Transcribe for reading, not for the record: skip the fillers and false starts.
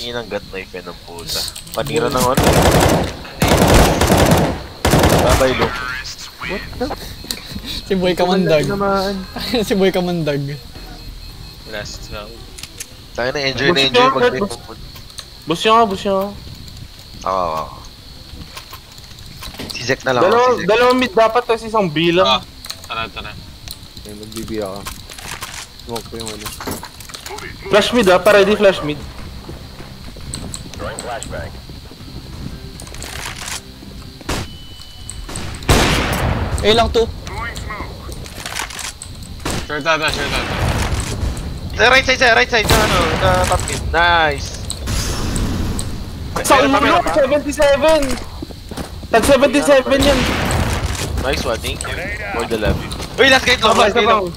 Yun ang gut knife ng puta. Panira ng ano. Babay lo. What the? Si Boy Kamandag. Si Boy Kamandag. Last round. Tayo na enjoy mag-date. Bus nyo nga. Oo. Si Zek na lang ako, si Zek. Dalawang mid dapat kasi isang bilang. Tara. Ayun, mag-BB ako. Smoke ko yung ano. Flash mid ready flash mid. Lang to. Short ata. Sa right side na ano, na top mid. Nice. Sa ulo, 77! Tag 77 yan! Nice one, thank you. For the love. Uy, last guy lang.